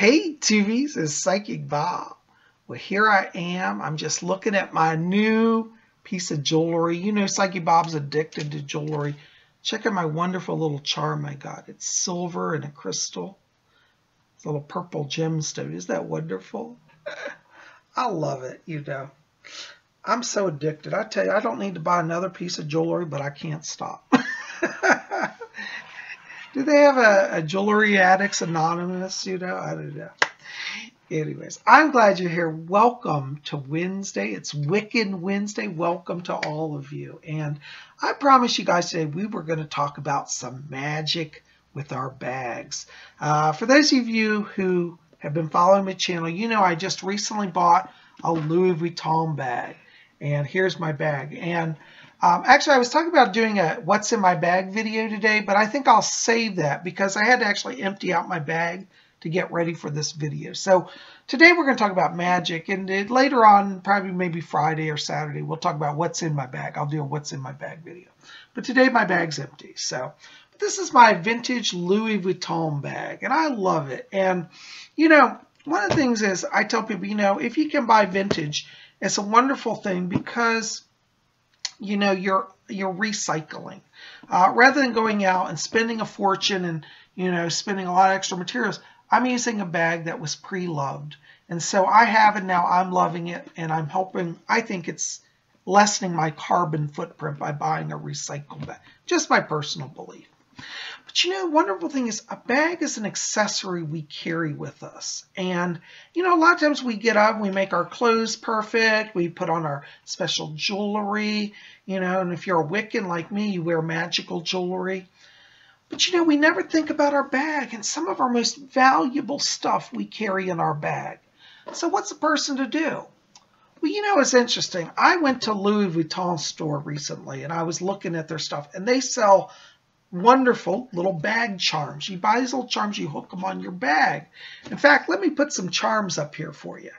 Hey, Tubies, it's Psychic Bob. Well, here I am. I'm just looking at my new piece of jewelry. You know, Psychic Bob's addicted to jewelry. Check out my wonderful little charm I got. It's silver and a crystal. It's a little purple gemstone. Isn't that wonderful? I love it, you know. I'm so addicted. I tell you, I don't need to buy another piece of jewelry, but I can't stop. Do they have a Jewelry Addicts Anonymous? You know, I don't know. Anyways, I'm glad you're here. Welcome to Wednesday. It's Wiccan Wednesday. Welcome to all of you. And I promised you guys today we were going to talk about some magic with our bags. For those of you who have been following my channel, you know I just recently bought a Louis Vuitton bag. And here's my bag. And actually, I was talking about doing a what's in my bag video today, but I think I'll save that because I had to actually empty out my bag to get ready for this video. So today we're going to talk about magic, and later on, probably maybe Friday or Saturday, we'll talk about what's in my bag. I'll do a what's in my bag video. But today my bag's empty. So this is my vintage Louis Vuitton bag, and I love it. And, you know, one of the things is I tell people, you know, if you can buy vintage, it's a wonderful thing because you know, you're recycling. Rather than going out and spending a fortune and, you know, spending a lot of extra materials, I'm using a bag that was pre-loved. And so I have it now, I'm loving it, and I'm hoping, I think it's lessening my carbon footprint by buying a recycled bag. Just my personal belief. But you know, the wonderful thing is a bag is an accessory we carry with us. And, you know, a lot of times we get up, we make our clothes perfect, we put on our special jewelry, you know, and if you're a Wiccan like me, you wear magical jewelry. But, you know, we never think about our bag and some of our most valuable stuff we carry in our bag. So what's a person to do? Well, you know, it's interesting. I went to Louis Vuitton store recently and I was looking at their stuff, and they sell wonderful little bag charms. You buy these little charms, you hook them on your bag. In fact, let me put some charms up here for you.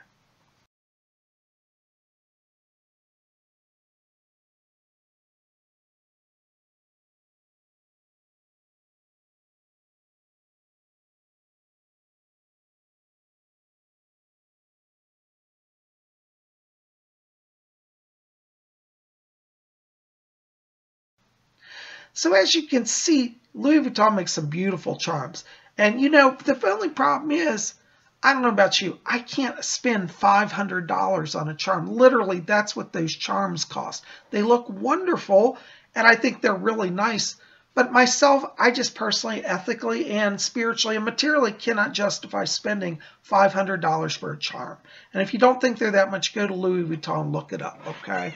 So as you can see, Louis Vuitton makes some beautiful charms. And you know, the only problem is, I don't know about you, I can't spend $500 on a charm. Literally, that's what those charms cost. They look wonderful, and I think they're really nice. But myself, I just personally, ethically, and spiritually and materially cannot justify spending $500 for a charm. And if you don't think they're that much, go to Louis Vuitton, look it up, okay?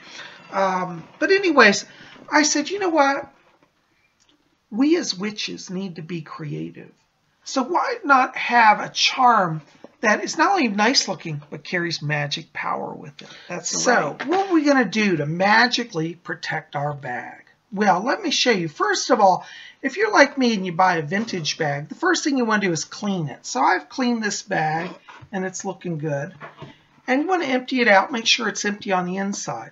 But anyways, I said, you know what? We as witches need to be creative. So why not have a charm that is not only nice looking, but carries magic power with it? That's so right. What are we going to do to magically protect our bag? Well, let me show you. First of all, if you're like me and you buy a vintage bag, the first thing you want to do is clean it. So I've cleaned this bag and it's looking good. And you want to empty it out, make sure it's empty on the inside.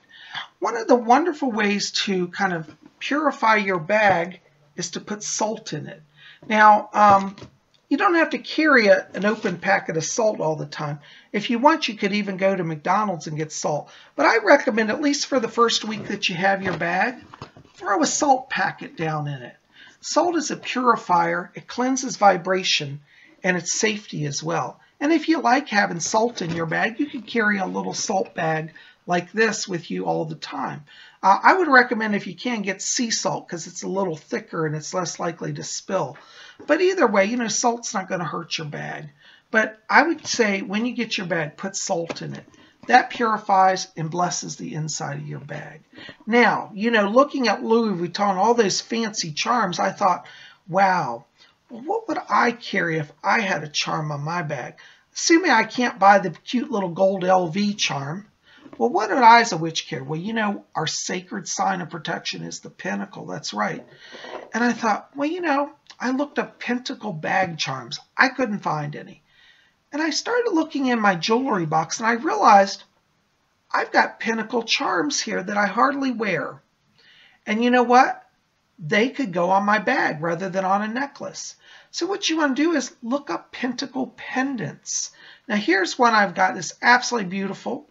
One of the wonderful ways to kind of purify your bag is to put salt in it. Now, you don't have to carry an open packet of salt all the time. If you want, you could even go to McDonald's and get salt. But I recommend, at least for the first week that you have your bag, throw a salt packet down in it. Salt is a purifier, it cleanses vibration, and it's safety as well. And if you like having salt in your bag, you can carry a little salt bag like this with you all the time. I would recommend, if you can, get sea salt because it's a little thicker and it's less likely to spill. But either way, you know, salt's not going to hurt your bag. But I would say when you get your bag, put salt in it. That purifies and blesses the inside of your bag. Now, you know, looking at Louis Vuitton, all those fancy charms, I thought, wow, what would I carry if I had a charm on my bag? Assuming I can't buy the cute little gold LV charm. Well, what did I as a witch carry? Well, you know, our sacred sign of protection is the pentacle. That's right. And I thought, well, you know, I looked up pentacle bag charms. I couldn't find any. And I started looking in my jewelry box, and I realized I've got pentacle charms here that I hardly wear. And you know what? they could go on my bag rather than on a necklace. So what you want to do is look up pentacle pendants. Now here's one I've got that's absolutely beautiful.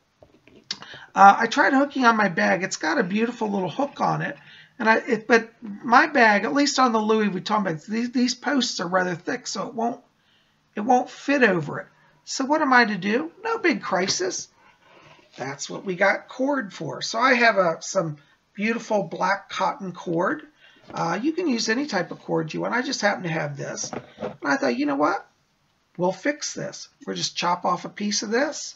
I tried hooking on my bag. It's got a beautiful little hook on it. But my bag, at least on the Louis Vuitton bags, these posts are rather thick, so it won't fit over it. So what am I to do? No big crisis. That's what we got cord for. So I have some beautiful black cotton cord. You can use any type of cord you want. I just happen to have this. And I thought, you know what? We'll fix this. We'll just chop off a piece of this.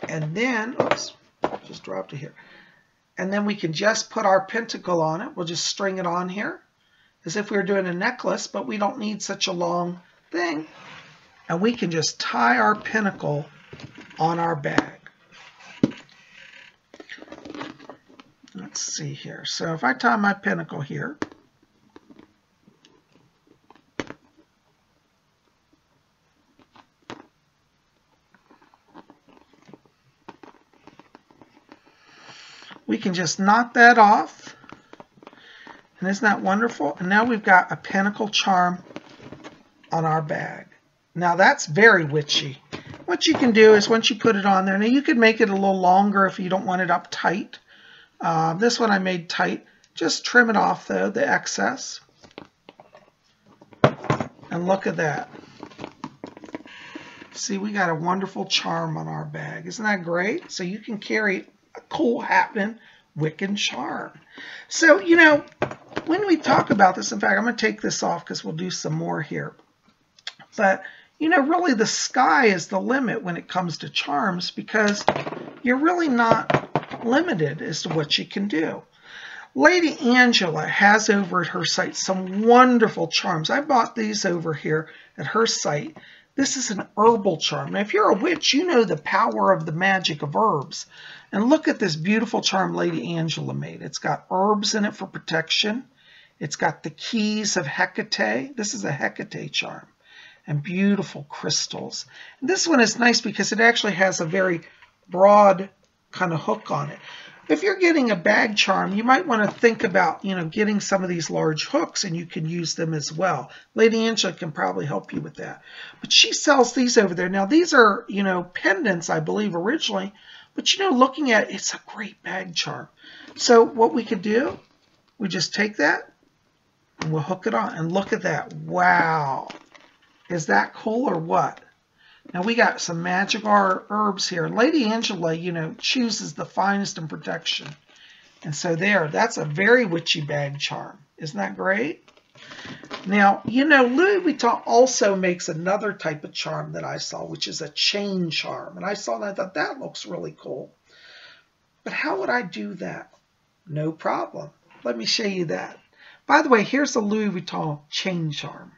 And then, oops, just dropped it here. And then we can just put our pentacle on it. We'll just string it on here as if we were doing a necklace, but we don't need such a long thing. And we can just tie our pentacle on our bag. Let's see here. So if I tie my pentacle here, we can just knock that off. And isn't that wonderful? And now we've got a pentacle charm on our bag. Now that's very witchy. What you can do is once you put it on there, now you could make it a little longer if you don't want it up tight. This one I made tight. Just trim it off though, the excess. And look at that. See, we got a wonderful charm on our bag. Isn't that great? So you can carry a cool happening Wiccan charm. So, you know, when we talk about this, in fact, I'm going to take this off because we'll do some more here. But, you know, really the sky is the limit when it comes to charms because you're really not limited as to what you can do. Lady Angela has over at her site some wonderful charms. I bought these over here at her site. This is an herbal charm. Now, if you're a witch, you know the power of the magic of herbs. And look at this beautiful charm Lady Angela made. It's got herbs in it for protection. It's got the keys of Hecate. This is a Hecate charm. And beautiful crystals. And this one is nice because it actually has a very broad kind of hook on it. If you're getting a bag charm, you might want to think about, you know, getting some of these large hooks and you can use them as well. Lady Angela can probably help you with that. But she sells these over there. Now, these are, you know, pendants, I believe, originally. But, you know, looking at it, it's a great bag charm. So what we could do, we just take that and we'll hook it on. And look at that. Wow. Is that cool or what? Now we got some magical herbs here. And Lady Angela, you know, chooses the finest in protection. And so there, that's a very witchy bag charm. Isn't that great? Now, you know, Louis Vuitton also makes another type of charm that I saw, which is a chain charm. And I saw that, I thought that looks really cool. But how would I do that? No problem. Let me show you that. By the way, here's the Louis Vuitton chain charm.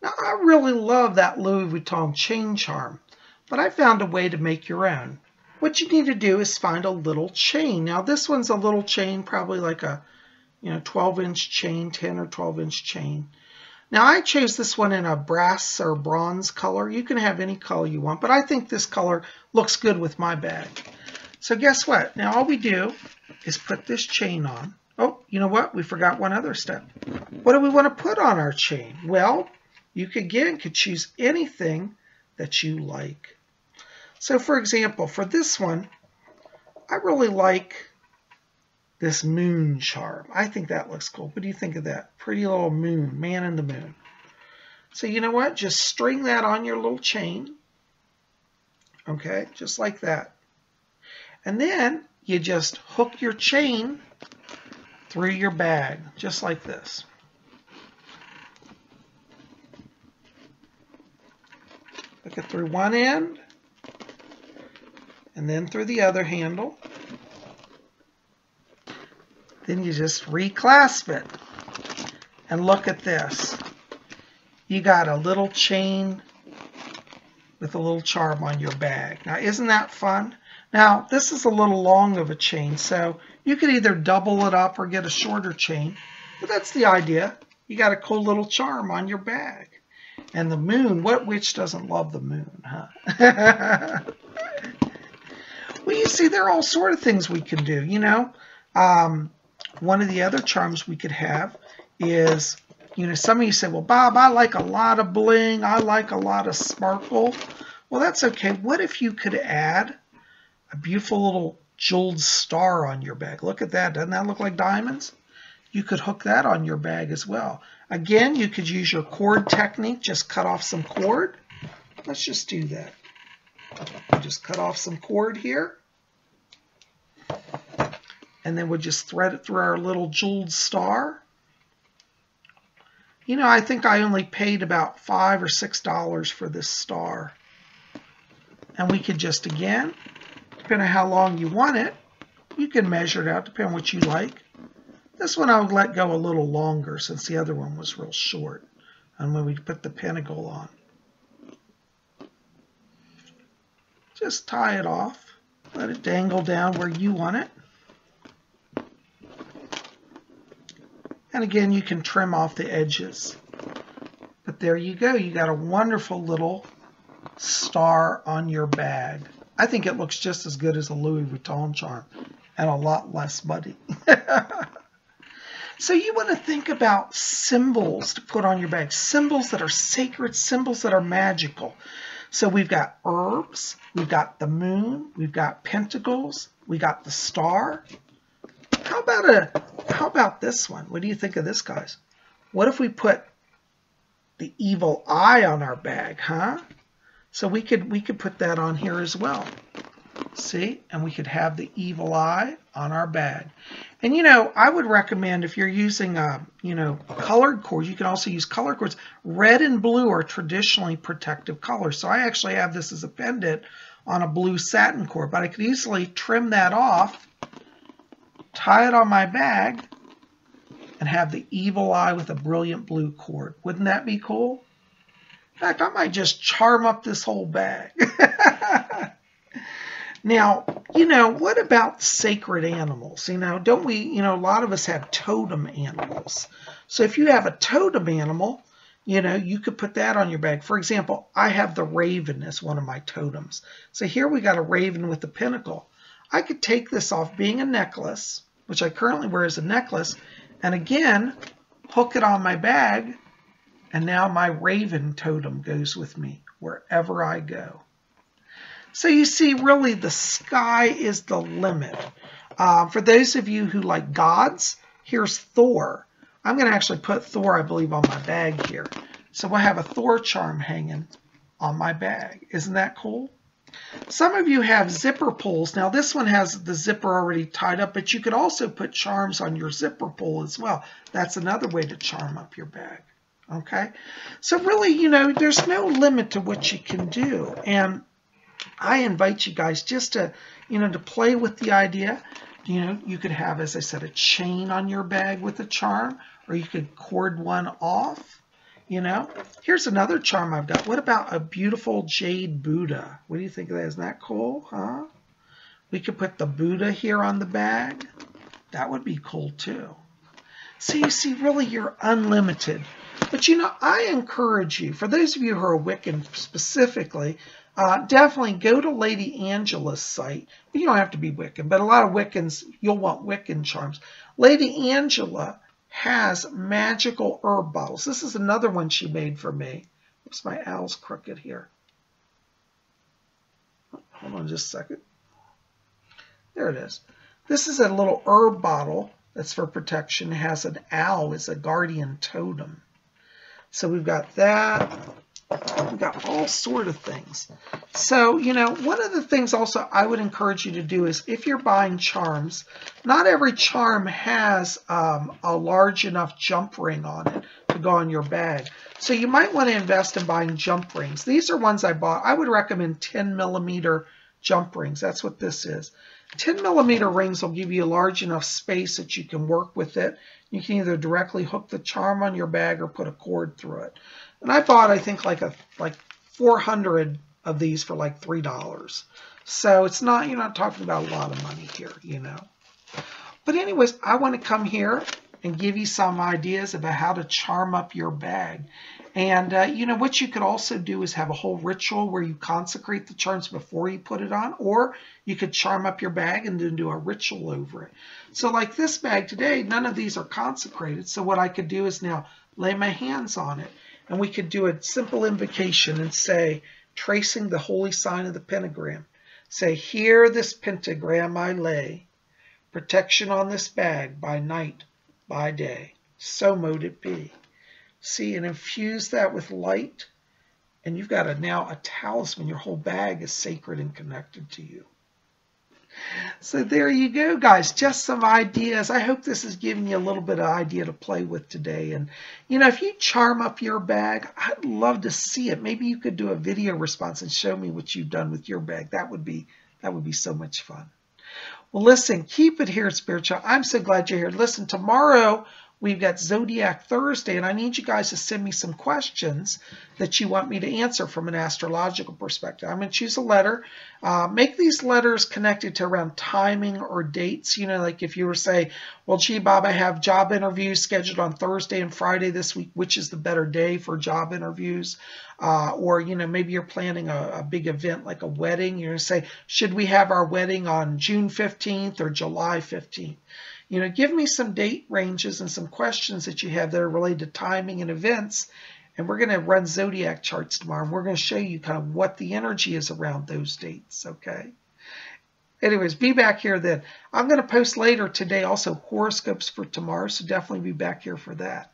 Now, I really love that Louis Vuitton chain charm, but I found a way to make your own. What you need to do is find a little chain. Now, this one's a little chain, probably like a, 12-inch chain, 10 or 12-inch chain. Now, I chose this one in a brass or bronze color. You can have any color you want, but I think this color looks good with my bag. So guess what? Now, all we do is put this chain on. Oh, you know what? We forgot one other step. What do we want to put on our chain? Well, you could choose anything that you like. So for example, for this one, I really like this moon charm. I think that looks cool. What do you think of that? Pretty little moon, man in the moon. So you know what? Just string that on your little chain. Okay, just like that. And then you just hook your chain through your bag, just like this. Hook it through one end, and then through the other handle. Then you just reclasp it. And look at this. You got a little chain with a little charm on your bag. Now, isn't that fun? Now, this is a little long of a chain, so you could either double it up or get a shorter chain. But that's the idea. You got a cool little charm on your bag. And the moon, what witch doesn't love the moon, huh? Well, you see, there are all sort of things we can do, you know. One of the other charms we could have is, you know, some of you say, well, Bob, I like a lot of bling. I like a lot of sparkle. Well, that's okay. What if you could add a beautiful little jeweled star on your bag? Look at that. Doesn't that look like diamonds? You could hook that on your bag as well. Again, you could use your cord technique. Just cut off some cord. Let's just do that. Just cut off some cord here. And then we'll just thread it through our little jeweled star. You know, I think I only paid about $5 or $6 for this star. And we could just, again, depending on how long you want it, you can measure it out, depending on what you like. This one I would let go a little longer since the other one was real short. And when we put the pentacle on. Just tie it off. Let it dangle down where you want it. And again, you can trim off the edges. But there you go. You got a wonderful little star on your bag. I think it looks just as good as a Louis Vuitton charm and a lot less money. So you want to think about symbols to put on your bag. Symbols that are sacred, symbols that are magical. So we've got herbs, we've got the moon, we've got pentacles, we got the star. How about this one? What do you think of this, guys? What if we put the evil eye on our bag, huh? So we could put that on here as well. See? And we could have the evil eye on our bag. And, you know, I would recommend if you're using, you know, colored cords, you can also use colored cords. Red and blue are traditionally protective colors. So I actually have this as a pendant on a blue satin cord. But I could easily trim that off, tie it on my bag, and have the evil eye with a brilliant blue cord. Wouldn't that be cool? In fact, I might just charm up this whole bag. Now, you know, what about sacred animals? You know, don't we, you know, a lot of us have totem animals. So if you have a totem animal, you know, you could put that on your bag. For example, I have the raven as one of my totems. So here we got a raven with the pinnacle. I could take this off being a necklace, which I currently wear as a necklace, and again, hook it on my bag, and now my raven totem goes with me wherever I go. So you see, really, the sky is the limit. For those of you who like gods, here's Thor. I'm going to actually put Thor, I believe, on my bag here. So we'll have a Thor charm hanging on my bag. Isn't that cool? Some of you have zipper pulls. Now, this one has the zipper already tied up, but you could also put charms on your zipper pull as well. That's another way to charm up your bag. Okay? So really, you know, there's no limit to what you can do. And I invite you guys just to, you know, to play with the idea. You know, you could have, as I said, a chain on your bag with a charm, or you could cord one off, you know. Here's another charm I've got. What about a beautiful jade Buddha? What do you think of that? Isn't that cool, huh? We could put the Buddha here on the bag. That would be cool too. So you see, really, you're unlimited. But, you know, I encourage you, for those of you who are Wiccan specifically, definitely go to Lady Angela's site. You don't have to be Wiccan, but a lot of Wiccans, you'll want Wiccan charms. Lady Angela has magical herb bottles. This is another one she made for me. Oops, my owl's crooked here. Hold on just a second. There it is. This is a little herb bottle that's for protection. It has an owl as a guardian totem. So we've got that. We've got all sort of things. So, you know, one of the things also I would encourage you to do is if you're buying charms, not every charm has a large enough jump ring on it to go on your bag. So you might want to invest in buying jump rings. These are ones I bought. I would recommend 10mm jump rings. That's what this is. 10mm rings will give you a large enough space that you can work with it. You can either directly hook the charm on your bag or put a cord through it. And I bought, I think, like 400 of these for like $3. So it's not, you're not talking about a lot of money here, you know. But anyways, I want to come here and give you some ideas about how to charm up your bag. And, you know, what you could also do is have a whole ritual where you consecrate the charms before you put it on, or you could charm up your bag and then do a ritual over it. So like this bag today, none of these are consecrated. So what I could do is now lay my hands on it, and we could do a simple invocation and say, tracing the holy sign of the pentagram, say, here this pentagram I lay, protection on this bag by night, by day, so mote it be. See, and infuse that with light, and you've got now a talisman. Your whole bag is sacred and connected to you. So there you go, guys. Just some ideas. I hope this has given you a little bit of idea to play with today. And, you know, if you charm up your bag, I'd love to see it. Maybe you could do a video response and show me what you've done with your bag. That would be so much fun. Well, listen, keep it here, Spiritual. I'm so glad you're here. Listen, tomorrow we've got Zodiac Thursday, and I need you guys to send me some questions that you want me to answer from an astrological perspective. I'm going to choose a letter. Make these letters connected to around timing or dates. You know, like if you were to say, well, gee, Bob, I have job interviews scheduled on Thursday and Friday this week. Which is the better day for job interviews? Or, you know, maybe you're planning a big event like a wedding. You're going to say, should we have our wedding on June 15th or July 15th? You know, give me some date ranges and some questions that you have that are related to timing and events. And we're going to run zodiac charts tomorrow. And we're going to show you kind of what the energy is around those dates, okay? Anyways, be back here then. I'm going to post later today also horoscopes for tomorrow, so definitely be back here for that.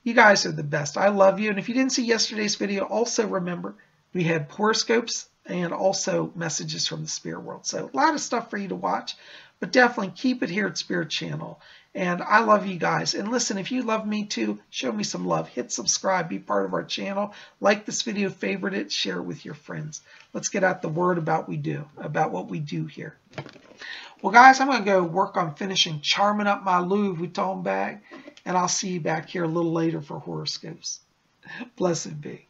You guys are the best. I love you. And if you didn't see yesterday's video, also remember we had horoscopes and also messages from the spirit world. So a lot of stuff for you to watch. But definitely keep it here at Spirit Channel. And I love you guys. And listen, if you love me too, show me some love. Hit subscribe. Be part of our channel. Like this video, favorite it, share it with your friends. Let's get out the word about what we do here. Well, guys, I'm going to go work on finishing charming up my Louis Vuitton bag. And I'll see you back here a little later for horoscopes. Blessed be.